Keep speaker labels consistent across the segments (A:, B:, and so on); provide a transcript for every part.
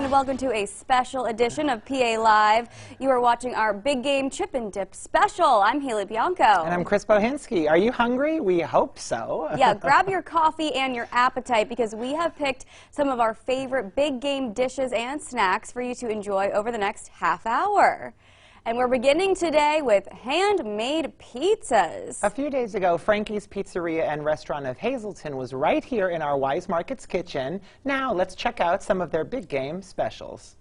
A: and welcome to a special edition of PA Live. You are watching our Big Game Chip and Dip special. I'm Haley Bianco.
B: And I'm Chris Bohinski. Are you hungry? We hope so.
A: Yeah, grab your coffee and your appetite because we have picked some of our favorite big game dishes and snacks for you to enjoy over the next half hour. And we're beginning today with handmade pizzas.
B: A few days ago, Frankie's Pizzeria and Restaurant of Hazleton was right here in our Wise Markets kitchen. Now let's check out some of their big game specials.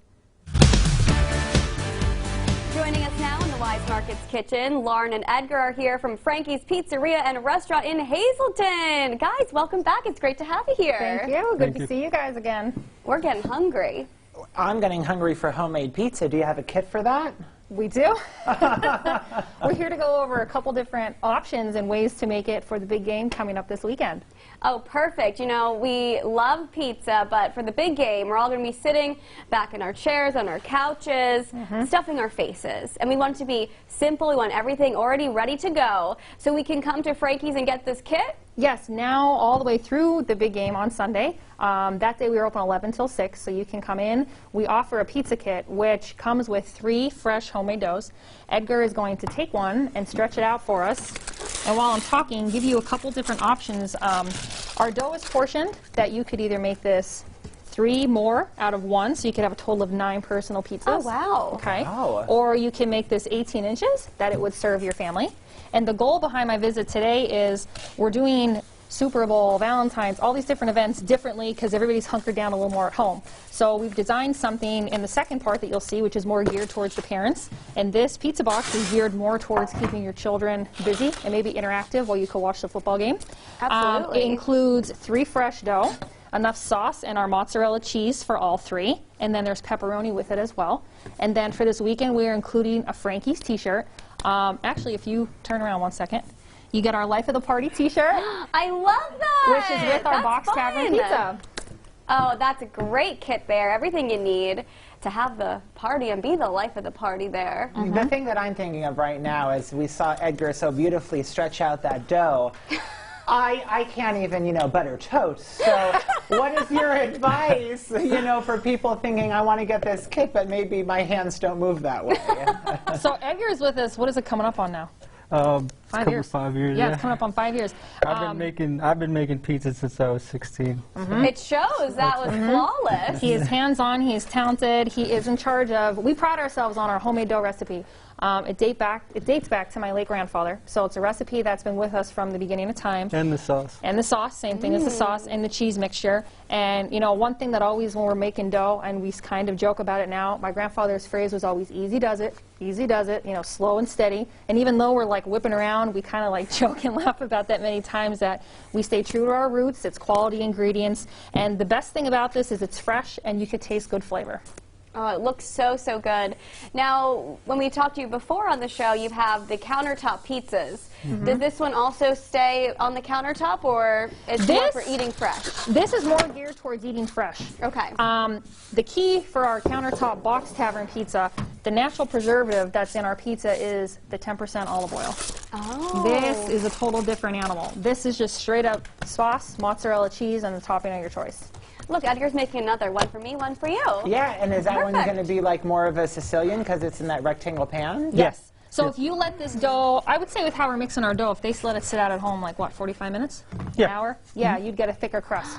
A: Joining us now in the Wise Markets kitchen, Lauren and Edgar are here from Frankie's Pizzeria and Restaurant in Hazleton. Guys, welcome back. It's great to have you here.
C: Thank you. Good to see you guys again.
A: We're getting hungry.
B: I'm getting hungry for homemade pizza. Do you have a kit for that?
C: We do. We're here to go over a couple different options and ways to make it for the big game coming up this weekend.
A: Oh, perfect. You know, we love pizza, but for the big game, we're all going to be sitting back in our chairs, on our couches, stuffing our faces. And we want it to be simple. We want everything already ready to go. So we can come to Frankie's and get this kit?
C: Yes, now all the way through the big game on Sunday. That day we are open 11 till 6, so you can come in. We offer a pizza kit, which comes with 3 fresh homemade doughs. Edgar is going to take one and stretch it out for us. And while I'm talking, give you a couple different options. Our dough is portioned that you could either make this 3 more out of 1, so you could have a total of 9 personal pizzas.
A: Oh, wow.
C: Okay.
B: Wow.
C: Or you can make this 18 inches that it would serve your family. And the goal behind my visit today is we're doing Super Bowl, Valentine's, all these different events differently because everybody's hunkered down a little more at home. So we've designed something in the second part that you'll see, which is more geared towards the parents. And this pizza box is geared more towards keeping your children busy and maybe interactive while you can watch the football game.
A: Absolutely.
C: It includes 3 fresh dough, enough sauce, and our mozzarella cheese for all 3. And then there's pepperoni with it as well. And then for this weekend, we are including a Frankie's t-shirt. Actually, if you turn around 1 second, you get our Life of the Party t-shirt.
A: I love that!
C: Which is with our Box Tavern pizza.
A: Oh, that's a great kit there. Everything you need to have the party and be the life of the party there.
B: The thing that I'm thinking of right now is we saw Edgar so beautifully stretch out that dough. I can't even, butter toast. So what is your advice, for people thinking, I want to get this kit, but maybe my hands don't move that way?
C: So Edgar is with us. What is it coming up on now?
D: 5 years. 5 years.
C: Yeah, it's coming up on 5 years.
D: I've been making pizza since I was 16.
A: It shows. That was flawless.
C: He is hands-on. He is talented. He is in charge of. We pride ourselves on our homemade dough recipe. It dates back to my late grandfather. So it's a recipe that's been with us from the beginning of time.
D: And the sauce.
C: And the sauce, same thing as the sauce and the cheese mixture. And one thing that always when we're making dough, and we kind of joke about it now, my grandfather's phrase was always easy does it, slow and steady. And even though we're like whipping around, we kind of like joke and laugh about that many times that we stay true to our roots. It's quality ingredients. And the best thing about this is it's fresh and you could taste good flavor.
A: Oh, it looks so, so good. Now, when we talked to you before on the show, you have the countertop pizzas. Does this one also stay on the countertop, or is it more for eating fresh?
C: This is more geared towards eating fresh.
A: Okay.
C: The key for our countertop Box Tavern pizza, the natural preservative that's in our pizza is the 10% olive oil.
A: Oh.
C: This is a total different animal. This is just straight up sauce, mozzarella cheese, and the topping of your choice.
A: Look, Edgar's making another. One for me, one for you.
B: Yeah, and is that one
A: Perfect.
B: going to be like more of a Sicilian because it's in that rectangle pan?
C: Yes. So if you let this dough, I would say with how we're mixing our dough, if they let it sit out at home like, what, 45 minutes?
D: Yeah.
C: An hour? Yeah, you'd get a thicker crust.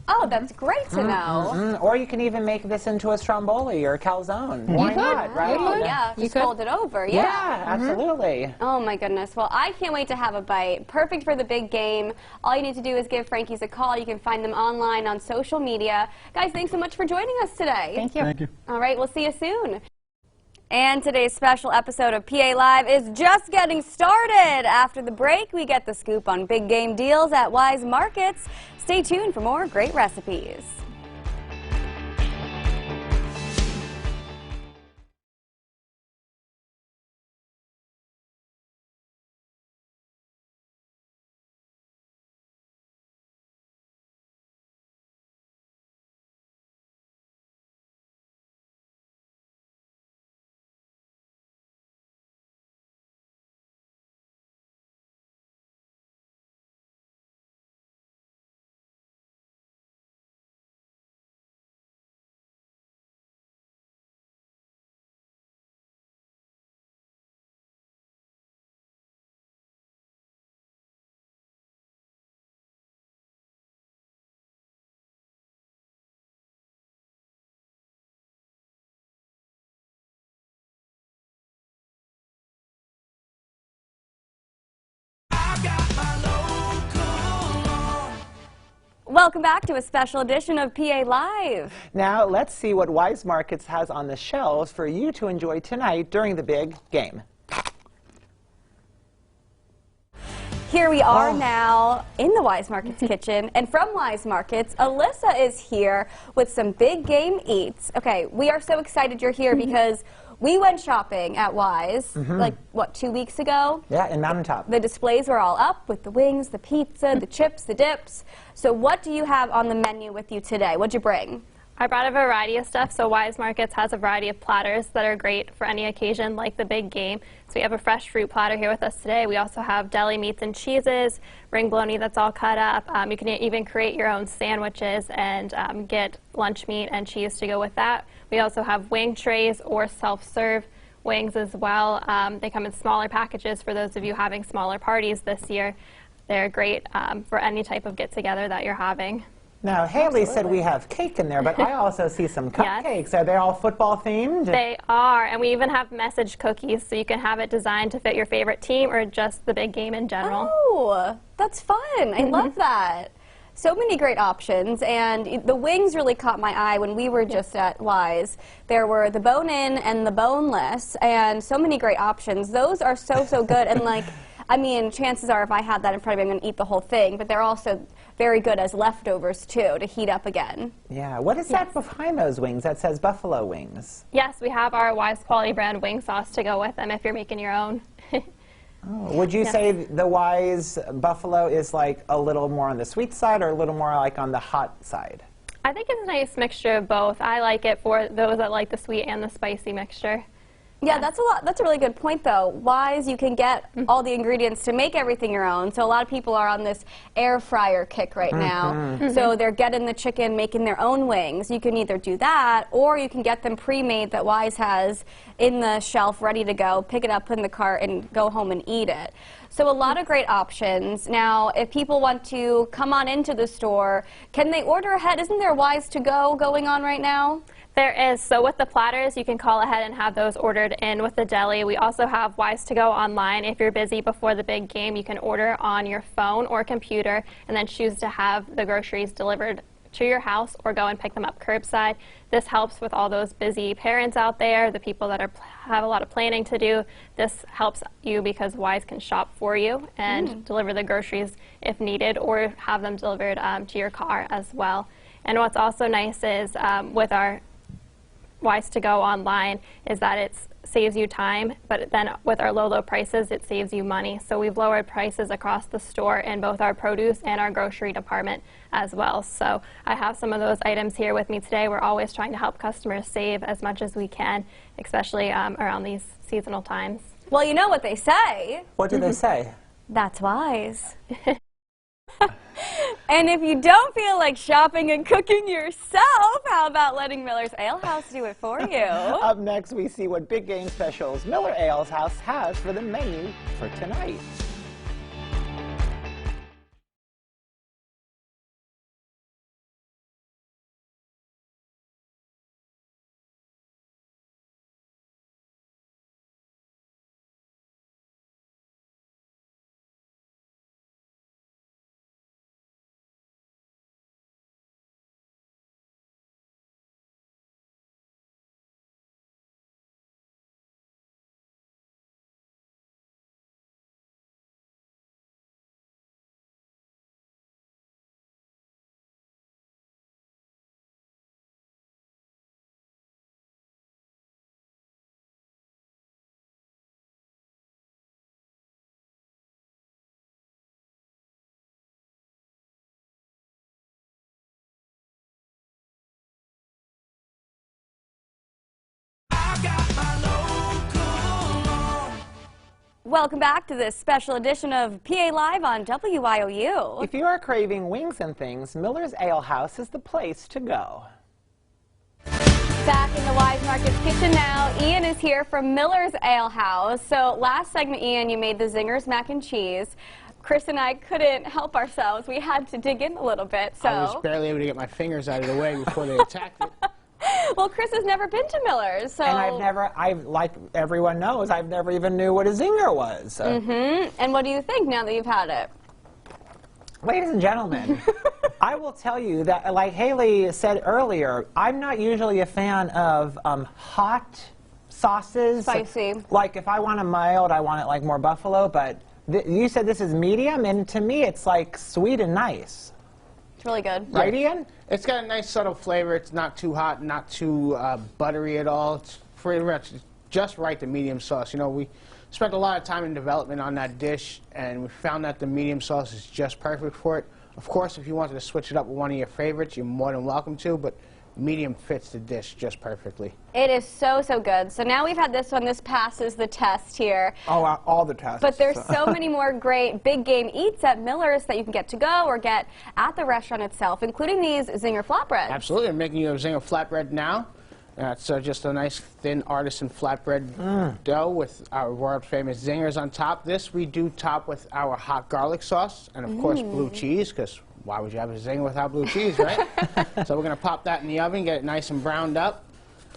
A: Oh, that's great to know.
B: Or you can even make this into a stromboli or a calzone. Why
C: could.
B: not, right?
A: Oh, yeah,
C: You
A: just
C: could.
A: fold it over.
B: Yeah,
A: Yeah.
B: absolutely.
A: Oh my goodness. Well, I can't wait to have a bite. Perfect for the big game. All you need to do is give Frankie's a call. You can find them online on social media. Guys, thanks so much for joining us today.
C: Thank you.
D: Thank you.
A: All right, we'll see you soon. And today's special episode of PA Live is just getting started. After the break, we get the scoop on big game deals at Wise Markets. Stay tuned for more great recipes. Welcome back to a special edition of PA Live.
B: Now, let's see what Wise Markets has on the shelves for you to enjoy tonight during the big game.
A: Here we are now in the Wise Markets kitchen, and from Wise Markets, Alyssa is here with some big game eats. Okay, we are so excited you're here because we went shopping at Wise, like, what, 2 weeks ago?
B: Yeah, in Mountaintop.
A: The displays were all up with the wings, the pizza, the chips, the dips. So what do you have on the menu with you today? What'd you bring?
E: I brought a variety of stuff. So Wise Markets has a variety of platters that are great for any occasion, like the big game. So we have a fresh fruit platter here with us today. We also have deli meats and cheeses, ring bologna that's all cut up. You can even create your own sandwiches and get lunch meat and cheese to go with that. We also have wing trays or self-serve wings as well. They come in smaller packages for those of you having smaller parties this year. They're great for any type of get-together that you're having.
B: Now, Haley said we have cake in there, but I also see some cupcakes. Are they all football themed?
E: They are, and we even have message cookies, so you can have it designed to fit your favorite team or just the big game in general.
A: Oh, that's fun. I love that. So many great options, and the wings really caught my eye when we were just at Wise. There were the bone-in and the boneless, and so many great options. Those are so, so good, and like, I mean, chances are if I had that in front of me, I'm going to eat the whole thing, but they're also very good as leftovers, too, to heat up again.
B: Yeah. What is that behind those wings that says buffalo wings?
E: Yes, we have our Wise Quality brand wing sauce to go with them if you're making your own.
B: Would you say the Wise buffalo is like a little more on the sweet side or a little more like on the hot side?
E: I think it's a nice mixture of both. I like it for those that like the sweet and the spicy mixture.
A: Yeah, that's a really good point, though. Wise, you can get all the ingredients to make everything your own. So a lot of people are on this air fryer kick right now. So they're getting the chicken, making their own wings. You can either do that, or you can get them pre-made that Wise has in the shelf ready to go, pick it up in the cart, and go home and eat it. So a lot of great options. Now, if people want to come on into the store, can they order ahead? Isn't there Wise to Go going on right now?
E: There is. So with the platters, you can call ahead and have those ordered in with the deli. We also have Wise to Go online. If you're busy before the big game, you can order on your phone or computer and then choose to have the groceries delivered to your house or go and pick them up curbside. This helps with all those busy parents out there, the people that have a lot of planning to do. This helps you because Wise can shop for you and deliver the groceries if needed, or have them delivered to your car as well. And what's also nice is with our Wise to Go online is that it saves you time, but then with our low prices, it saves you money. So we've lowered prices across the store in both our produce and our grocery department as well. So I have some of those items here with me today. We're always trying to help customers save as much as we can, especially around these seasonal times.
A: Well, you know what they say.
B: What do they say?
A: That's Wise. And if you don't feel like shopping and cooking yourself, how about letting Miller's Ale House do it for you?
B: Up next, we see what big game specials Miller Ale House has for the menu for tonight.
A: Welcome back to this special edition of PA Live on WYOU.
B: If you are craving wings and things, Miller's Ale House is the place to go.
A: Back in the Wise Markets kitchen now, Ian is here from Miller's Ale House. So last segment, Ian, you made the Zingers mac and cheese. Chris and I couldn't help ourselves. We had to dig in a little bit. So
F: I was barely able to get my fingers out of the way before they attacked it.
A: Well, Chris has never been to Miller's, so.
B: And like everyone knows, I've never even knew what a zinger was.
A: And what do you think now that you've had it?
B: Ladies and gentlemen, I will tell you that, like Haley said earlier, I'm not usually a fan of hot sauces.
A: Spicy.
B: Like, if I want a mild, I want it like more buffalo, but you said this is medium, and to me it's like sweet and nice.
A: It's really good.
B: Right, Ian?
F: It's got a nice subtle flavor. It's not too hot, not too buttery at all. It's pretty much just right, the medium sauce. You know, we spent a lot of time in development on that dish, and we found that the medium sauce is just perfect for it. Of course, if you wanted to switch it up with one of your favorites, you're more than welcome to, but medium fits the dish just perfectly.
A: It is so, so good. So now we've had this one. This passes the test here.
B: Oh, all the tests.
A: But there's so many more great big game eats at Miller's that you can get to go or get at the restaurant itself, including these Zinger flatbreads.
F: Absolutely. I'm making you a Zinger flatbread now. It's just a nice thin artisan flatbread dough with our world famous zingers on top. This we do top with our hot garlic sauce and of course blue cheese, because why would you have a zinger without blue cheese, right? So we're going to pop that in the oven, get it nice and browned up,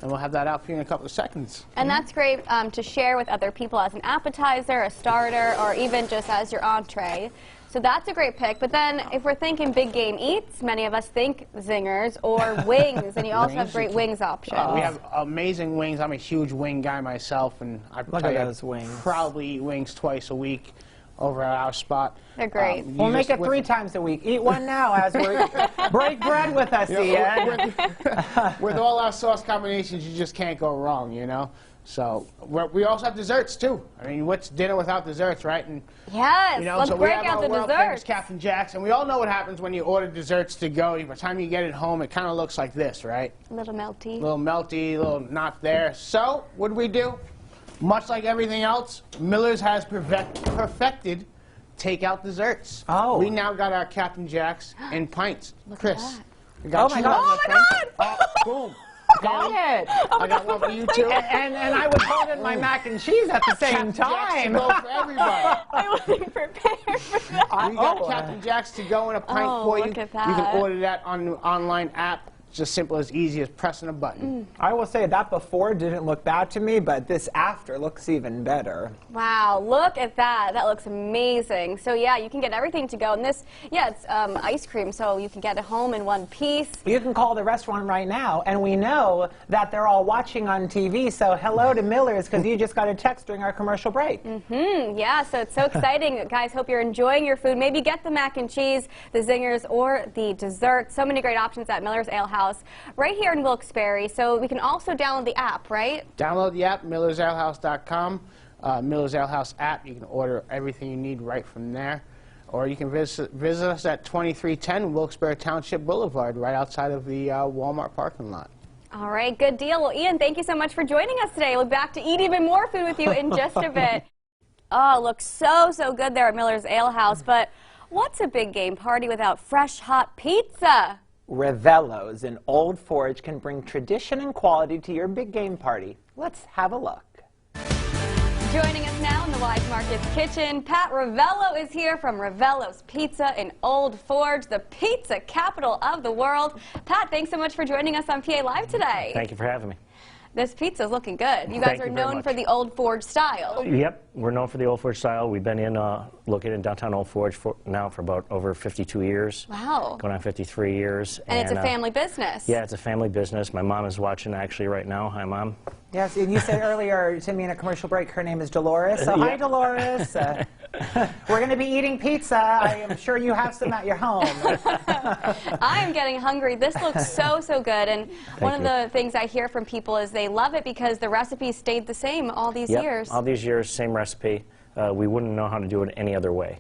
F: and we'll have that out for you in a couple of seconds.
A: And that's great to share with other people as an appetizer, a starter, or even just as your entree. So that's a great pick. But then if we're thinking big game eats, many of us think zingers or wings, and you also have great wings options.
F: We have amazing wings. I'm a huge wing guy myself, and I
B: Look at those wings.
F: probably eat wings twice a week over at our spot.
A: They're great.
B: We'll make it 3 times a week. Eat one now as we break bread with us, Ian.
F: With all our sauce combinations, you just can't go wrong, you know? So we also have desserts, too. I mean, what's dinner without desserts, right? And,
A: Yes,
F: you know,
A: let's
F: so we
A: break
F: have
A: out
F: our
A: the
F: world famous
A: desserts.
F: Captain Jack's, and we all know what happens when you order desserts to go. By the time you get it home, it kind of looks like this, right?
A: A little melty.
F: A little melty, a little not there. So, what do? Much like everything else, Miller's has perfected takeout desserts.
B: Oh.
F: We now got our Captain Jack's in pints.
A: Look at
F: Chris,
A: that.
F: we got
B: Oh my
F: you
B: God.
F: one,
A: Oh my
F: friend.
A: God!
F: Boom.
B: Got it.
F: I got one for you, too.
B: And I was holding my mac and cheese at the same
F: Captain Jack's to
B: time.
F: go for everybody.
A: I wasn't prepared for that.
F: We got Captain Jack's to go in a pint
A: Oh,
F: for you.
A: look at
F: You
A: that.
F: can order that on the online app. It's as simple as easy as pressing a button.
B: I will say that before didn't look bad to me, but this after looks even better.
A: Wow, look at that. That looks amazing. So yeah, you can get everything to go. And this, yeah, it's ice cream, so you can get it home in one piece.
B: You can call the restaurant right now, and we know that they're all watching on TV, so hello to Miller's, because you just got a text during our commercial break.
A: Yeah, so it's so exciting. Guys, hope you're enjoying your food. Maybe get the mac and cheese, the zingers, or the dessert. So many great options at Miller's Ale House right here in Wilkes-Barre. So we can also download the app, right?
F: Download the app, millersalehouse.com. Miller's Ale House app. You can order everything you need right from there. Or you can visit us at 2310 Wilkes-Barre Township Boulevard, right outside of the Walmart parking lot.
A: All right, good deal. Well, Ian, thank you so much for joining us today. We'll be back to eat even more food with you in just a bit. Oh, looks so, so good there at Miller's Ale House. But what's a big game party without fresh, hot pizza?
B: Ravello's in Old Forge can bring tradition and quality to your big game party. Let's have a look.
A: Joining us now in the Wise Markets kitchen, Pat Ravello is here from Ravello's Pizza in Old Forge, the pizza capital of the world. Pat, thanks so much for joining us on PA Live today.
G: Thank you for having me.
A: This pizza's looking good. You guys
G: Thank
A: are
G: you very
A: known
G: much.
A: for the Old Forge style.
G: Yep, we're known for the Old Forge style. We've been located in downtown Old Forge now for about over 52 years.
A: Wow.
G: Going on 53 years.
A: And it's a family business.
G: Yeah, it's a family business. My mom is watching actually right now. Hi, Mom.
B: Yes, and you said earlier to me in a commercial break her name is Dolores. So hi,
G: Yeah.
B: Dolores. We're going to be eating pizza. I am sure you have some at your home.
A: I am getting hungry. This looks so, so good. And one of
G: you.
A: the things I hear from people is they love it because the recipe stayed the same all these
G: Yep,
A: years.
G: all these years, same recipe. We wouldn't know how to do it any other way.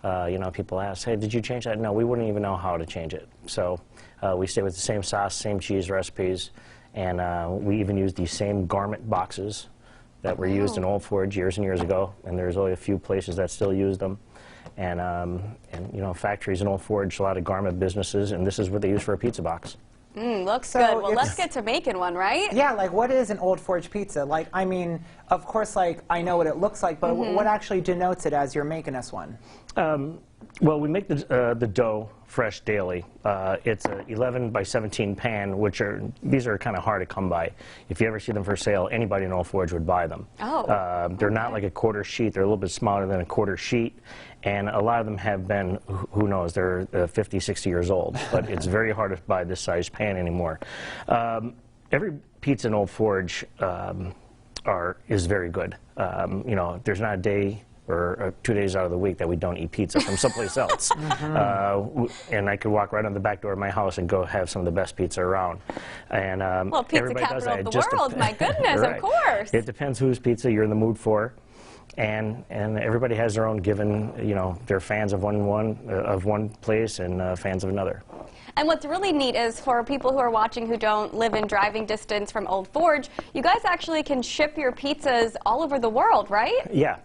G: You know, people ask, hey, did you change that? No, we wouldn't even know how to change it. So we stay with the same sauce, same cheese recipes, and we even use these same garment boxes that were used in Old Forge years and years ago, and there's only a few places that still use them. And you know, factories in Old Forge, a lot of garment businesses, and this is what they use for a pizza box.
A: Looks
B: So
A: good. Well,
B: it's-
A: let's get to making one, right?
B: Yeah, like what is an Old Forge pizza? Like, I mean, of course, like I know what it looks like, but what actually denotes it as you're making us one?
G: Well, we make the dough fresh daily. It's an 11 by 17 pan, these are kind of hard to come by. If you ever see them for sale, anybody in Old Forge would buy them.
A: Oh.
G: They're not like a quarter sheet. They're a little bit smaller than a quarter sheet. And a lot of them have been, who knows, they're 50, 60 years old. But it's very hard to buy this size pan anymore. Every pizza in Old Forge is very good. You know, there's not a day or 2 days out of the week that we don't eat pizza from someplace else. And I could walk right on the back door of my house and go have some of the best pizza around. And
A: well, pizza
G: everybody does
A: capital
G: that.
A: of the world, my goodness,
G: Right.
A: of course.
G: It depends whose pizza you're in the mood for. And everybody has their own given, you know, they're fans of one place and fans of another.
A: And what's really neat is for people who are watching who don't live in driving distance from Old Forge, you guys actually can ship your pizzas all over the world, right?
G: Yeah.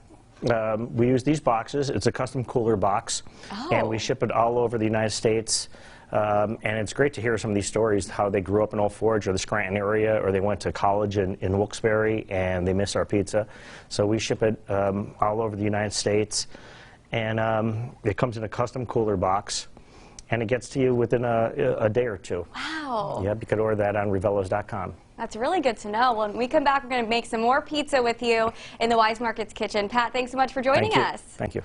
G: We use these boxes. It's a custom cooler box, and we ship it all over the United States. And it's great to hear some of these stories, how they grew up in Old Forge or the Scranton area, or they went to college in Wilkes-Barre and they miss our pizza. So we ship it all over the United States, and it comes in a custom cooler box, and it gets to you within a day or two.
A: Wow.
G: Yep, you could order that on Rivellos.com.
A: That's really good to know. When we come back, we're going to make some more pizza with you in the Weis Markets kitchen. Pat, thanks so much for joining us.
G: Thank you.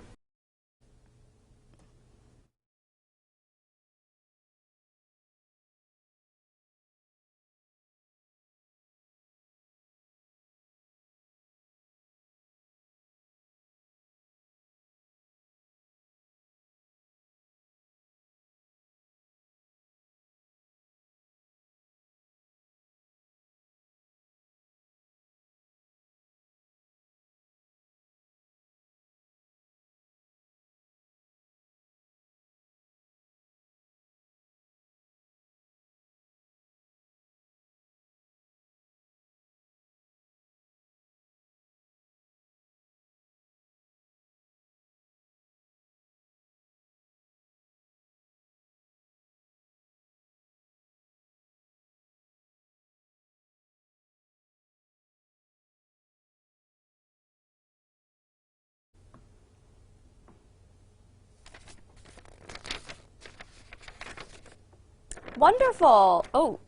A: Wonderful. Oh,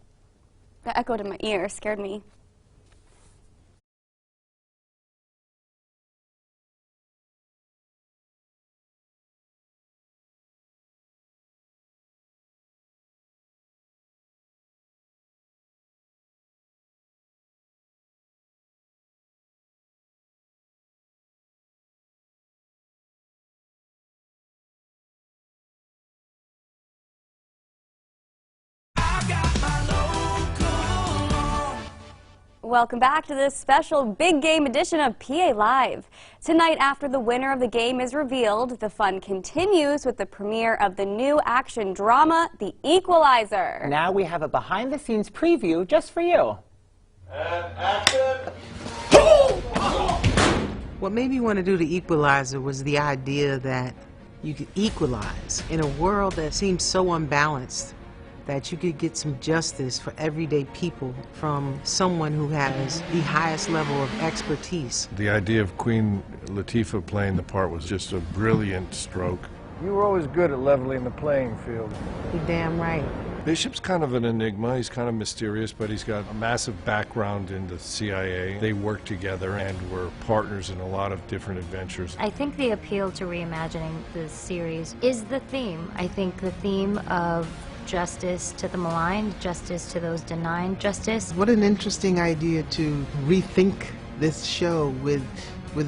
A: that echoed in my ear, scared me. Welcome back to this special big game edition of PA Live. Tonight, after the winner of the game is revealed, the fun continues with the premiere of the new action drama, The Equalizer.
B: Now we have a behind-the-scenes preview just for you.
H: And action!
I: What made me want to do The Equalizer was the idea that you could equalize in a world that seems so unbalanced, that you could get some justice for everyday people from someone who has the highest level of expertise.
J: The idea of Queen Latifah playing the part was just a brilliant stroke.
H: You were always good at leveling the playing field.
I: You're damn right.
J: Bishop's kind of an enigma. He's kind of mysterious, but he's got a massive background in the CIA. They work together and were partners in a lot of different adventures.
K: I think the appeal to reimagining the series is the theme. I think the theme of justice to the maligned, justice to those denied justice.
I: What an interesting idea to rethink this show with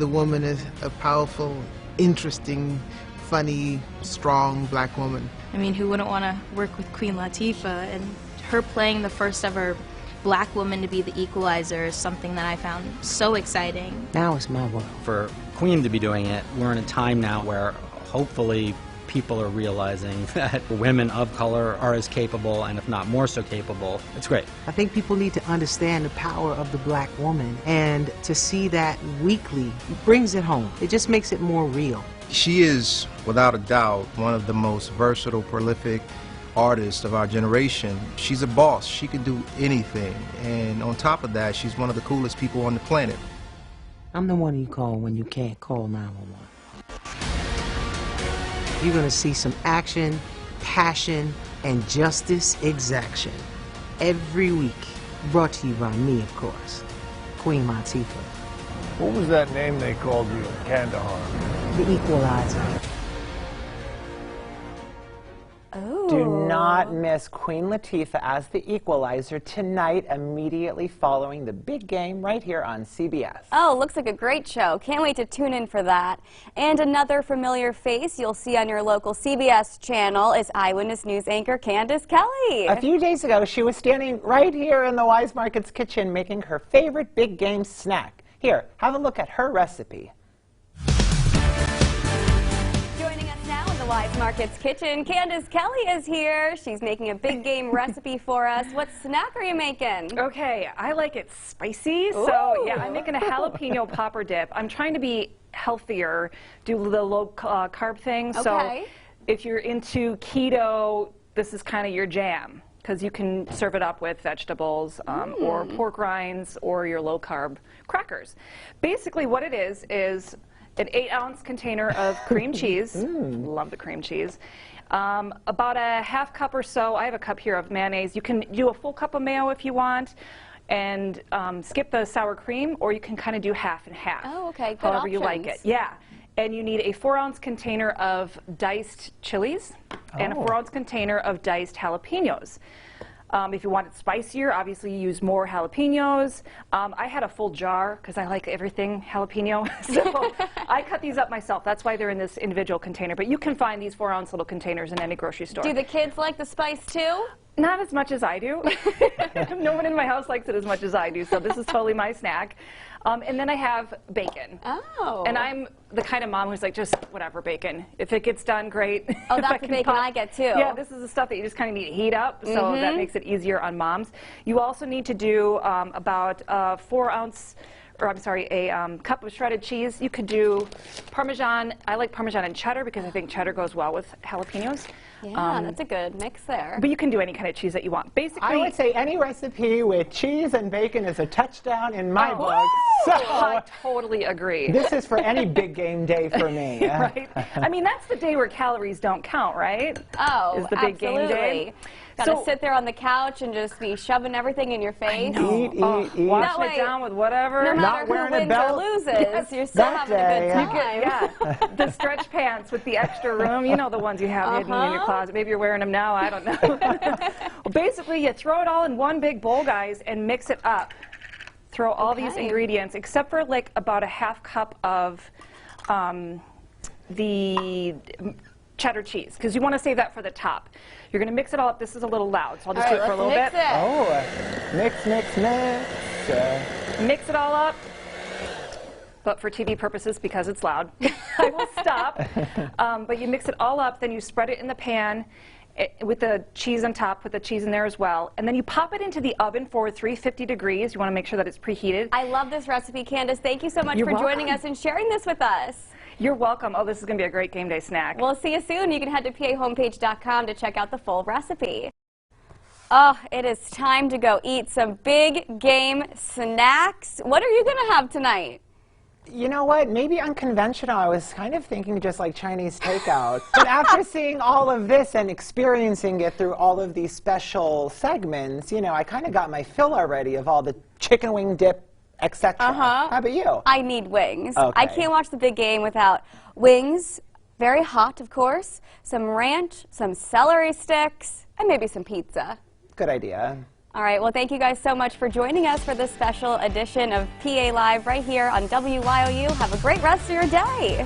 I: a woman as a powerful, interesting, funny, strong black woman.
L: I mean, who wouldn't want to work with Queen Latifah? And her playing the first ever black woman to be the equalizer is something that I found so exciting.
I: Now it's my world.
M: For Queen to be doing it, we're in a time now where hopefully people are realizing that women of color are as capable, and if not more so capable. It's great.
I: I think people need to understand the power of the black woman, and to see that weekly brings it home. It just makes it more real.
N: She is, without a doubt, one of the most versatile, prolific artists of our generation. She's a boss. She can do anything. And on top of that, she's one of the coolest people on the planet.
I: I'm the one you call when you can't call 911. You're going to see some action, passion, and justice exaction. Every week. Brought to you by me, of course, Queen Latifah.
H: What was that name they called you in Kandahar?
I: The Equalizer.
B: Do not miss Queen Latifah as the Equalizer tonight, immediately following the big game right here on CBS.
A: Oh, looks like a great show. Can't wait to tune in for that. And another familiar face you'll see on your local CBS channel is Eyewitness News anchor Candace Kelly.
B: A few days ago, she was standing right here in the Wise Markets kitchen making her favorite big game snack. Here, have a look at her recipe.
A: Wise Markets kitchen. Candace Kelly is here. She's making a big game recipe for us. What snack are you making?
O: Okay, I like it spicy, so yeah, I'm making a jalapeno popper dip. I'm trying to be healthier, do the low carb thing.
A: Okay.
O: So if you're into keto, this is kind of your jam, because you can serve it up with vegetables or pork rinds or your low carb crackers. Basically what it is an 8-ounce container of cream cheese. Love the cream cheese. About a half cup or so, I have a cup here of mayonnaise. You can do a full cup of mayo if you want, and skip the sour cream, or you can kind of do half and half.
A: Oh, okay, good
O: however you like
A: options.
O: it. Yeah. And you need a 4-ounce container of diced chilies and a 4-ounce container of diced jalapenos. If you want it spicier, obviously you use more jalapenos. I had a full jar because I like everything jalapeno, so I cut these up myself. That's why they're in this individual container. But you can find these 4-ounce little containers in any grocery store.
A: Do the kids like the spice too?
O: Not as much as I do. No one in my house likes it as much as I do, so this is totally my snack. And then I have bacon.
A: Oh.
O: And I'm the kind of mom who's like, just whatever, bacon. If it gets done, great.
A: Oh, that's the bacon I get too.
O: Yeah, this is the stuff that you just kind of need to heat up, so that makes it easier on moms. You also need to do about a 4-ounce, or I'm sorry, a cup of shredded cheese. You could do Parmesan. I like Parmesan and cheddar because I think cheddar goes well with jalapenos.
A: Yeah, that's a good mix there.
O: But you can do any kind of cheese that you want. Basically,
B: I would say any recipe with cheese and bacon is a touchdown in my book. So
O: I totally agree.
B: This is for any big game day for me.
O: Right? I mean, that's the day where calories don't count, right?
A: Oh,
O: is the big game day.
A: Gotta sit there on the couch and just be shoving everything in your face.
B: Eat.
O: Washing it down with whatever.
A: No matter who wins or loses, you're still having a good time.
O: Yeah, the stretch pants with the extra room. You know the ones you have hidden in your closet. Maybe you're wearing them now. I don't know. Well, basically, you throw it all in one big bowl, guys, and mix it up. Throw all these ingredients, except for like about a half cup of the cheddar cheese, because you want to save that for the top. You're going to mix it all up. This is a little loud, so I'll just do it for a little bit.
B: Oh, mix.
O: Mix it all up. But for TV purposes, because it's loud, I will stop. But you mix it all up, then you spread it in the pan with the cheese on top, put the cheese in there as well, and then you pop it into the oven for 350 degrees. You want to make sure that it's preheated.
A: I love this recipe, Candace. Thank you so much
O: You're
A: for joining
O: welcome.
A: us and sharing this with us.
O: You're welcome. Oh, this is going to be a great game day snack.
A: We'll see you soon. You can head to PAHomepage.com to check out the full recipe. Oh, it is time to go eat some big game snacks. What are you going to have tonight?
B: You know what? Maybe unconventional. I was kind of thinking just like Chinese takeout. But after seeing all of this and experiencing it through all of these special segments, you know, I kind of got my fill already of all the chicken wing dip, etc. How about you?
A: I need wings.
B: Okay.
A: I can't watch the big game without wings, very hot, of course, some ranch, some celery sticks, and maybe some pizza.
B: Good idea.
A: All right, well, thank you guys so much for joining us for this special edition of PA Live right here on WYOU. Have a great rest of your day.